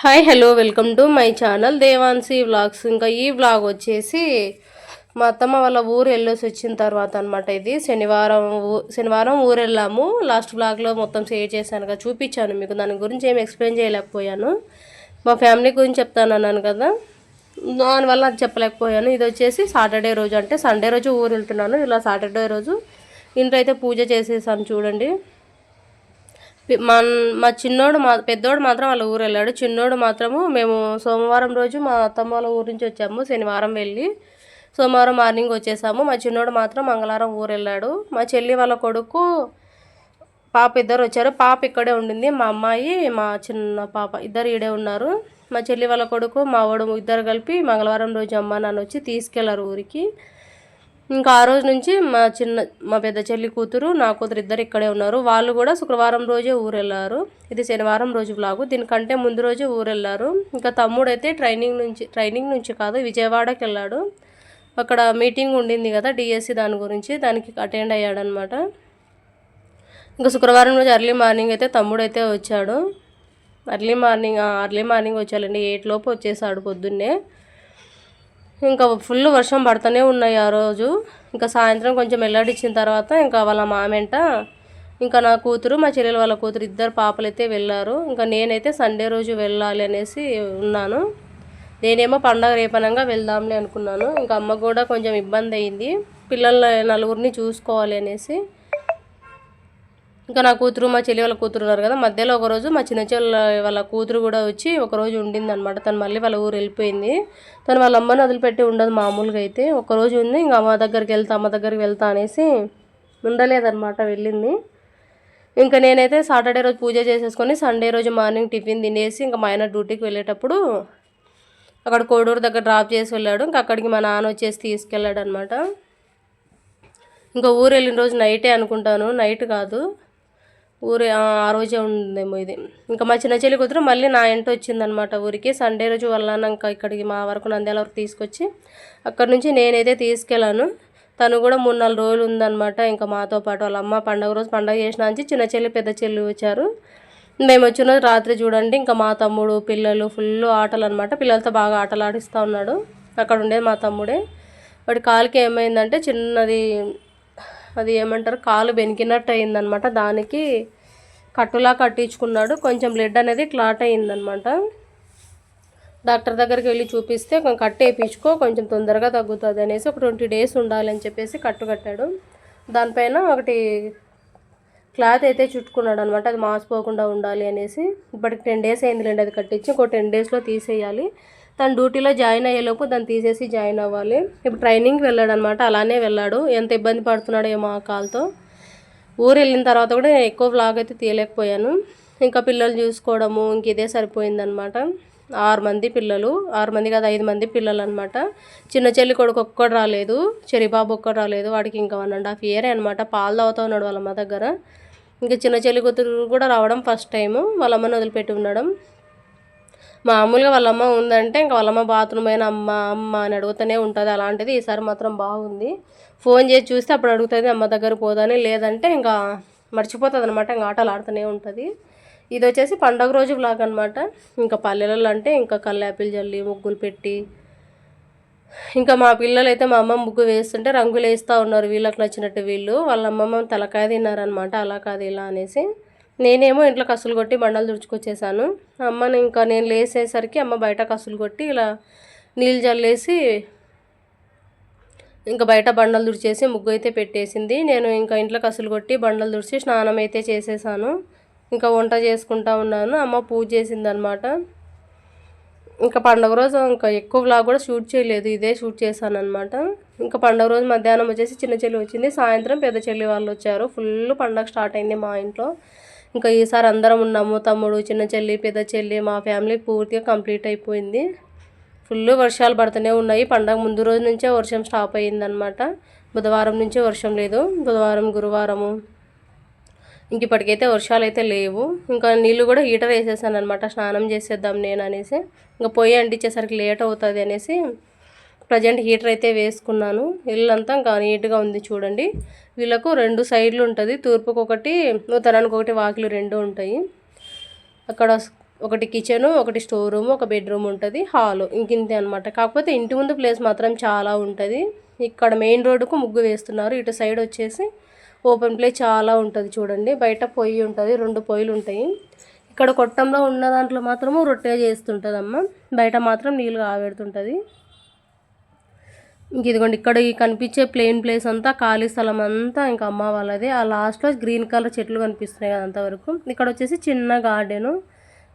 Hi hello welcome to my channel Devansi vlogs. ఇంకా ఈ vlog వచ్చేసి మా అత్తమ్మ వాళ్ళ ఊరు వెళ్ళేసి వచ్చిన తర్వాత అనమాట. ఇది శనివారం ఊరు వెళ్ళాము. లాస్ట్ వ్లాగ్లో మొత్తం షేర్ చేశాను కదా, చూపించాను మీకు. దాని గురించి ఏమి ఎక్స్ప్లెయిన్ చేయలేకపోయాను. మా ఫ్యామిలీ గురించి చెప్తాను అన్నాను కదా, దానివల్ల అది చెప్పలేకపోయాను. ఇది వచ్చేసి సాటర్డే రోజు, అంటే సండే రోజు ఊరు వెళ్తున్నాను. ఇలా సాటర్డే రోజు ఇంట్లో అయితే పూజ చేసేసాను చూడండి. మా చిన్నోడు పెద్దోడు మాత్రం వాళ్ళ ఊరు వెళ్ళాడు. చిన్నోడు మాత్రము మేము సోమవారం రోజు మా అత్తమ్మ వాళ్ళ ఊరు నుంచి వచ్చాము. శనివారం వెళ్ళి సోమవారం మార్నింగ్ వచ్చేసాము. మా చిన్నోడు మాత్రం మంగళవారం ఊరు వెళ్ళాడు. మా చెల్లి వాళ్ళ కొడుకు పాప ఇద్దరు వచ్చారు. పాప ఇక్కడే ఉండింది. మా అమ్మాయి మా చిన్న పాప ఇద్దరు ఈడే ఉన్నారు. మా చెల్లి వాళ్ళ కొడుకు మా వాడు ఇద్దరు కలిపి మంగళవారం రోజు అమ్మ నాన్న వచ్చి తీసుకెళ్లారు ఊరికి. ఇంకా ఆ రోజు నుంచి మా పెద్ద చెల్లి కూతురు నా కూతురు ఇద్దరు ఇక్కడే ఉన్నారు. వాళ్ళు కూడా శుక్రవారం రోజే ఊరు వెళ్ళారు. ఇది శనివారం రోజు బ్లాగు. దీనికంటే ముందు రోజే ఊరు వెళ్ళారు. ఇంకా తమ్ముడైతే ట్రైనింగ్ నుంచి కాదు, విజయవాడకి వెళ్ళాడు. అక్కడ మీటింగ్ ఉండింది కదా డిఎస్సి, దానికి అటెండ్ అయ్యాడనమాట. ఇంకా శుక్రవారం రోజు ఎర్లీ మార్నింగ్ అయితే తమ్ముడైతే వచ్చాడు. ఎర్లీ మార్నింగ్ వచ్చాడండి. 8 లోపు వచ్చేసాడు పొద్దున్నే. ఇంకా ఫుల్ వర్షం పడుతూనే ఉన్నాయి ఆ రోజు. ఇంకా సాయంత్రం కొంచెం వెల్లడిచ్చిన తర్వాత ఇంకా వాళ్ళ మామెంట ఇంకా నా కూతురు మా చెల్లెలు వాళ్ళ కూతురు ఇద్దరు పాపలు అయితే వెళ్ళారు. ఇంకా నేనైతే సండే రోజు వెళ్ళాలి అనేసి ఉన్నాను. నేనేమో పండగ రేపనంగా వెళ్దాంలే అనుకున్నాను. ఇంకా అమ్మ కూడా కొంచెం ఇబ్బంది అయింది, పిల్లల నలుగురిని చూసుకోవాలి అనేసి. ఇంకా నా కూతురు మా చెల్లి వాళ్ళ కూతురు ఉన్నారు కదా, మధ్యలో ఒకరోజు మా చిన్న చెల్లి వాళ్ళ కూతురు కూడా వచ్చి ఒకరోజు ఉండింది అనమాట. తను మళ్ళీ వాళ్ళ ఊరు వెళ్ళిపోయింది. తను వాళ్ళ అమ్మని వదిలిపెట్టి ఉండదు మామూలుగా అయితే. ఒకరోజు ఉంది. ఇంకా అమ్మ దగ్గరికి వెళ్తా అనేసి ఉండలేదన్నమాట, వెళ్ళింది. ఇంకా నేనైతే సాటర్డే రోజు పూజ చేసేసుకొని సండే రోజు మార్నింగ్ టిఫిన్ తినేసి ఇంకా మా ఆయన డ్యూటీకి వెళ్ళేటప్పుడు అక్కడ కోడూరు దగ్గర డ్రాప్ చేసి వెళ్ళాడు. ఇంకా అక్కడికి మా నాన్న వచ్చేసి తీసుకెళ్ళాడు అనమాట. ఇంకా ఊరు వెళ్ళిన రోజు నైటే అనుకుంటాను, నైట్ కాదు, ఆ రోజే ఉందేమో ఇది. ఇంకా మా చిన్న చెల్లి కూతురు మళ్ళీ నా ఇంట వచ్చిందనమాట ఊరికి. సండే రోజు ఇంకా ఇక్కడికి మా వరకు నంద్యాల వరకు తీసుకొచ్చి అక్కడ నుంచి నేనైతే తీసుకెళ్ళాను. తను కూడా 3-4 రోజులు ఉందన్నమాట ఇంకా మాతో పాటు. వాళ్ళ అమ్మ పండగ చేసిన నుంచి చిన్న చెల్లి పెద్ద చెల్లి వచ్చారు. మేము వచ్చిన రోజు రాత్రి చూడండి, ఇంకా మా తమ్ముడు పిల్లలు ఫుల్ ఆటలు అనమాట. పిల్లలతో బాగా ఆటలు ఆడిస్తూ ఉన్నాడు. అక్కడ ఉండేది మా తమ్ముడే. వాడి కాలుకి ఏమైందంటే చిన్నది, అది ఏమంటారు, కాలు బెనికినట్టు అయిందనమాట. దానికి కట్టులా కట్టించుకున్నాడు. కొంచెం బ్లడ్ అనేది క్లాట్ అయిందనమాట. డాక్టర్ దగ్గరికి వెళ్ళి చూపిస్తే కట్టు వేయించుకో, కొంచెం తొందరగా తగ్గుతుంది అనేసి, ఒక 20 days ఉండాలని చెప్పేసి కట్టు కట్టాడు. దానిపైన ఒకటి క్లాత్ అయితే చుట్టుకున్నాడు అనమాట, అది మాసిపోకుండా ఉండాలి అనేసి. ఇప్పటికి 10 days అయిందిలేండి అది కట్టించి. ఇంకో 10 daysలో తీసేయాలి. తను డ్యూటీలో జాయిన్ అయ్యేలోపు దాన్ని తీసేసి జాయిన్ అవ్వాలి. ఇప్పుడు ట్రైనింగ్కి వెళ్ళాడు అనమాట. అలానే వెళ్ళాడు. ఎంత ఇబ్బంది పడుతున్నాడో ఏమో ఆ కాలుతో. ఊరు వెళ్ళిన తర్వాత కూడా ఎక్కువ వ్లాగ్ అయితే తీయలేకపోయాను. ఇంకా పిల్లలు చూసుకోవడము ఇంక ఇదే సరిపోయిందనమాట. 6 మంది పిల్లలు, 6 మంది కాదు 5 మంది పిల్లలు అనమాట. చిన్న చెల్లి కొడుకు ఒక్కడు రాలేదు, చెరిబాబు ఒక్కడు రాలేదు. వాడికి ఇంకా 1.5 year అనమాట. పాలు తాగుతూ ఉన్నాడు వాళ్ళ అమ్మ దగ్గర. ఇంకా చిన్న చెల్లి కూతురు కూడా రావడం ఫస్ట్ టైము, వాళ్ళ అమ్మని వదిలిపెట్టి ఉండడం. మామూలుగా వాళ్ళమ్మ ఉందంటే ఇంకా వాళ్ళమ్మ బాత్రూమ్ అయినా అమ్మ అని అడుగుతూనే ఉంటుంది. అలాంటిది ఈసారి మాత్రం బాగుంది. ఫోన్ చేసి చూస్తే అప్పుడు అడుగుతుంది అమ్మ దగ్గర పోదని, లేదంటే ఇంకా మర్చిపోతుంది అనమాట. ఇంకా ఆటలు ఆడుతూనే ఉంటుంది. ఇది వచ్చేసి పండగ రోజు వ్లాగ్ అనమాట. ఇంకా పల్లెలలో అంటే ఇంకా కల్లాపిల్ జల్లి ముగ్గులు పెట్టి, ఇంకా మా పిల్లలు అయితే మా అమ్మ ముగ్గు వేస్తుంటే రంగులు వేస్తూ ఉన్నారు. వీళ్ళకి నచ్చినట్టు వీళ్ళు. వాళ్ళ అమ్మమ్మ తలకాయ తిన్నారనమాట, అలా కాదు ఇలా అనేసి. నేనేమో ఇంట్లో కసులు కొట్టి బండలు తుడుచుకొచ్చేసాను. అమ్మని ఇంకా నేను లేసేసరికి అమ్మ బయట కసులు కొట్టి ఇలా నీళ్ళు జల్లేసి ఇంకా బయట బండలు తుడిచేసి ముగ్గు అయితే పెట్టేసింది. నేను ఇంకా ఇంట్లో కసులు కొట్టి బండలు తుడిచి స్నానం అయితే చేసేసాను. ఇంకా వంట చేసుకుంటా ఉన్నాను. అమ్మ పూజ చేసిందనమాట. ఇంకా పండుగ రోజు ఇంకా ఎక్కువ వ్లాగ్ కూడా షూట్ చేయలేదు, ఇదే షూట్ చేశాను అనమాట. ఇంకా పండుగ రోజు మధ్యాహ్నం వచ్చేసి చిన్న చెల్లి వచ్చింది, సాయంత్రం పెద్ద చెల్లి వాళ్ళు వచ్చారు. ఫుల్ పండగ స్టార్ట్ అయింది మా ఇంట్లో. ఇంకా ఈసారి అందరం ఉన్నాము, తమ్ముడు, చిన్న చెల్లి, పెద్ద చెల్లి, మా ఫ్యామిలీ పూర్తిగా కంప్లీట్ అయిపోయింది. ఫుల్ వర్షాలు పడుతూనే ఉన్నాయి. పండగ ముందు రోజు నుంచే వర్షం స్టాప్ అయ్యిందనమాట. బుధవారం నుంచే వర్షం లేదు, బుధవారం గురువారము ఇంక ఇప్పటికైతే వర్షాలు అయితే లేవు. ఇంకా నీళ్ళు కూడా హీటర్ వేసేసాను అనమాట, స్నానం చేసేద్దాం నేను అనేసి. ఇంకా పొయ్యి అంటించేసరికి లేట్ అవుతుంది అనేసి ప్రజెంట్ హీటర్ అయితే వేసుకున్నాను. ఇల్లంతా ఇంకా నీట్గా ఉంది చూడండి. వీళ్ళకు 2 సైడ్లు ఉంటుంది, తూర్పుకు ఒకటి, ఉత్తరానికి ఒకటి వాకిలు 2 ఉంటాయి. అక్కడ ఒకటి కిచెను, ఒకటి స్టోర్ రూమ్, ఒక బెడ్రూమ్ ఉంటుంది, హాలు ఇంకింతే అనమాట. కాకపోతే ఇంటి ముందు ప్లేస్ మాత్రం చాలా ఉంటుంది. ఇక్కడ మెయిన్ రోడ్డుకు ముగ్గు వేస్తున్నారు. ఇటు సైడ్ వచ్చేసి ఓపెన్ ప్లేస్ చాలా ఉంటుంది చూడండి. బయట పొయ్యి ఉంటుంది, 2 పొయ్యిలు ఉంటాయి. ఇక్కడ కొట్టంలో ఉన్న దాంట్లో మాత్రము రొట్టె చేస్తుంటుంది అమ్మ. బయట మాత్రం నీళ్ళు కాగబెడుతుంటుంది. ఇంక ఇదిగోండి ఇక్కడ ఈ కనిపించే ప్లెయిన్ ప్లేస్ అంతా ఖాళీ స్థలం అంతా ఇంకా అమ్మ వాళ్ళది. ఆ లాస్ట్లో గ్రీన్ కలర్ చెట్లు కనిపిస్తున్నాయి కదా అంతవరకు. ఇక్కడ వచ్చేసి చిన్న గార్డెను.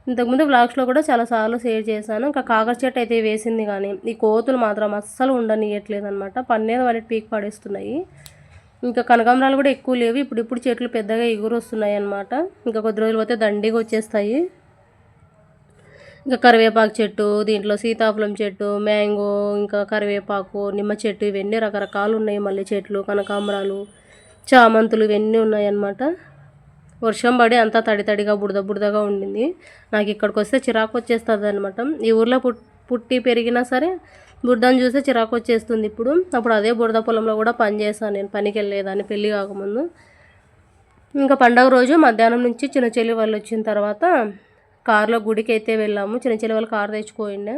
ఇంతకుముందు వ్లాగ్స్లో కూడా చాలాసార్లు షేర్ చేశాను. ఇంకా కాకర చెట్టు అయితే వేసింది, కానీ ఈ కోతులు మాత్రం అస్సలు ఉండనియట్లేదు అనమాట. పన్నేది వాటి పీక్ పడేస్తున్నాయి. ఇంకా కనకాంబరాలు కూడా ఎక్కువ లేవు. ఇప్పుడు చెట్లు పెద్దగా ఎగురు వస్తున్నాయి అనమాట. ఇంకా కొద్ది రోజులు పోతే దండిగా వచ్చేస్తాయి. ఇంకా కరివేపాకు చెట్టు, దీంట్లో సీతాఫలం చెట్టు, మ్యాంగో, ఇంకా కరివేపాకు, నిమ్మ చెట్టు, ఇవన్నీ రకరకాలు ఉన్నాయి. మల్లె చెట్లు, కనకాంబరాలు, చామంతులు ఇవన్నీ ఉన్నాయన్నమాట. వర్షం పడి అంతా తడిగా బుడదగా ఉండింది. నాకు ఇక్కడికి వస్తే చిరాకు వచ్చేస్తుంది అనమాట. ఈ ఊర్లో పుట్టి పెరిగినా సరే బురదను చూస్తే చిరాకు వచ్చేస్తుంది. అప్పుడు అదే బురద పొలంలో కూడా పని చేశాను నేను, పనికి వెళ్ళేదాన్ని పెళ్ళి కాకముందు. ఇంకా పండగ రోజు మధ్యాహ్నం నుంచి చిన్న చెల్లి వాళ్ళు వచ్చిన తర్వాత కారులో గుడికి అయితే వెళ్ళాము. చిన్న చెల్లి వాళ్ళు కారు తెచ్చుకోండి.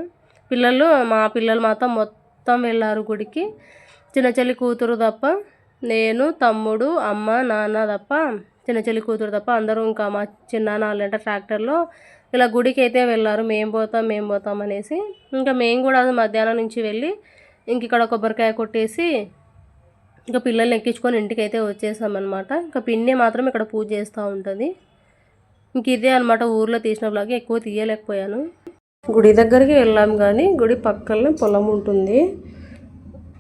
మా పిల్లలు మాత్రం మొత్తం వెళ్ళారు గుడికి. చిన్న చెల్లి కూతురు తప్ప, నేను, తమ్ముడు, అమ్మ, నాన్న తప్ప, చిన్న చెల్లి కూతురు తప్ప అందరూ ఇంకా మా చిన్నాన్న వాళ్ళంట ట్రాక్టర్లో ఇలా గుడికి అయితే వెళ్ళారు. మేము పోతాం అనేసి. ఇంకా మేము కూడా మధ్యాహ్నం నుంచి వెళ్ళి ఇంక ఇక్కడ కొబ్బరికాయ కొట్టేసి ఇంకా పిల్లల్ని ఎక్కించుకొని ఇంటికి అయితే వచ్చేసామన్నమాట. ఇంకా పిన్ని మాత్రం ఇక్కడ పూజ చేస్తూ ఉంటుంది. ఇంక ఇదే అనమాట ఊర్లో తీసిన బ్లాగ్. ఎక్కువ తీయలేకపోయాను. గుడి దగ్గరికి వెళ్ళాం, కానీ గుడి పక్కనే పొలం ఉంటుంది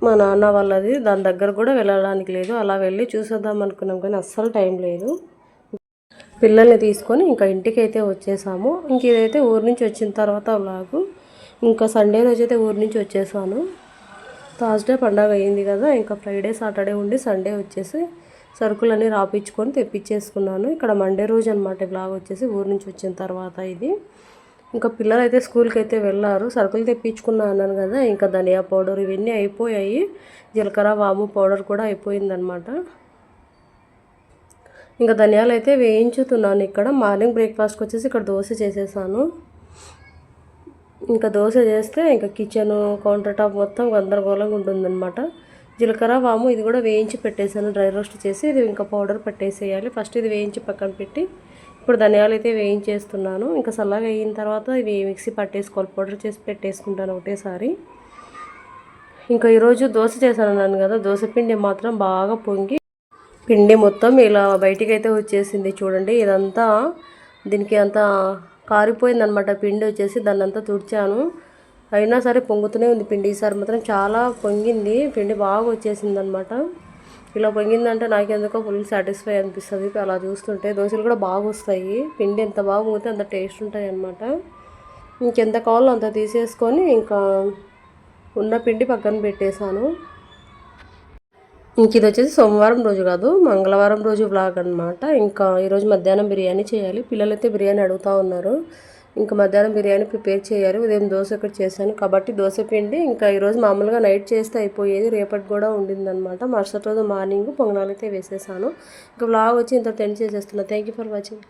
మా నాన్న వాళ్ళది. దాని దగ్గర కూడా వెళ్ళడానికి లేదు. అలా వెళ్ళి చూసేద్దాం అనుకున్నాం, కానీ అస్సలు టైం లేదు. పిల్లల్ని తీసుకొని ఇంకా ఇంటికి అయితే వచ్చేసాము. ఇంక ఇదైతే ఊరి నుంచి వచ్చిన తర్వాత వ్లాగు. ఇంకా సండే రోజు అయితే ఊరి నుంచి వచ్చేసాను. థర్స్డే పండగ అయ్యింది కదా, ఇంకా ఫ్రైడే సాటర్డే ఉండి సండే వచ్చేసి సరుకులన్నీ రాపించుకొని తెప్పించేసుకున్నాను. ఇక్కడ మండే రోజు అనమాట బ్లాగ్ వచ్చేసి ఊరి నుంచి వచ్చిన తర్వాత ఇది. ఇంకా పిల్లలు అయితే స్కూల్కి అయితే వెళ్ళారు. సరుకులు తెప్పించుకున్నా అన్నాను కదా, ఇంకా ధనియా పౌడర్ ఇవన్నీ అయిపోయాయి. జీలకర్ర వాము పౌడర్ కూడా అయిపోయిందనమాట. ఇంకా ధనియాలు అయితే వేయించుతున్నాను ఇక్కడ. మార్నింగ్ బ్రేక్ఫాస్ట్కి వచ్చేసి ఇక్కడ దోశ చేసేసాను. ఇంకా దోశ చేస్తే ఇంకా కిచెను కౌంటర్ టాప్ మొత్తం గందరగోళంగా ఉంటుందన్నమాట. జీలకర్ర వాము ఇది కూడా వేయించి పెట్టేసాను, డ్రై రోస్ట్ చేసి. ఇది ఇంకా పౌడర్ పెట్టేసేయాలి. ఫస్ట్ ఇది వేయించి పక్కన పెట్టి ఇప్పుడు ధనియాలు అయితే వేయించేస్తున్నాను. ఇంకా చల్లగా అయిన తర్వాత ఇవి మిక్సీ పట్టేసుకోవాలి, పౌడర్ చేసి పెట్టేసుకుంటాను ఒకటేసారి. ఇంకా ఈరోజు దోశ చేశాను అన్నాను కదా, దోశ పిండి మాత్రం బాగా పొంగి పిండి మొత్తం ఇలా బయటికి అయితే వచ్చేసింది చూడండి. ఇదంతా దీనికి అంతా కారిపోయిందనమాట పిండి వచ్చేసి. దాన్ని అంతా తుడిచాను, అయినా సరే పొంగుతూనే ఉంది పిండి. ఈసారి మాత్రం చాలా పొంగింది పిండి, బాగా వచ్చేసింది అనమాట. ఇలా పొంగిందంటే నాకెందుకో ఫుల్ సాటిస్ఫై అనిపిస్తుంది అలా చూస్తుంటే. దోశలు కూడా బాగా వస్తాయి, పిండి ఎంత బాగా పొంగితే అంత టేస్ట్ ఉంటాయి అనమాట. ఇంకెంత కావాలో అంత తీసేసుకొని ఇంకా ఉన్న పిండి పక్కన పెట్టేశాను. ఇంక ఇది వచ్చేసి సోమవారం రోజు కాదు, మంగళవారం రోజు వ్లాగ్ అనమాట. ఇంకా ఈరోజు మధ్యాహ్నం బిర్యానీ చేయాలి. పిల్లలైతే బిర్యానీ అడుగుతూ ఉన్నారు. ఇంకా మధ్యాహ్నం బిర్యానీ ప్రిపేర్ చేయాలి. ఉదయం దోశ ఒకటి చేశాను కాబట్టి దోశ పిండి ఇంకా ఈరోజు మామూలుగా నైట్ చేస్తే అయిపోయేది, రేపటి కూడా ఉండిందనమాట. మరుసటి రోజు మార్నింగ్ పొంగనాలు అయితే వేసేసాను. ఇంకా వ్లాగ్ వచ్చి ఇంత టెన్ చేసేస్తున్నా. Thank you for watching.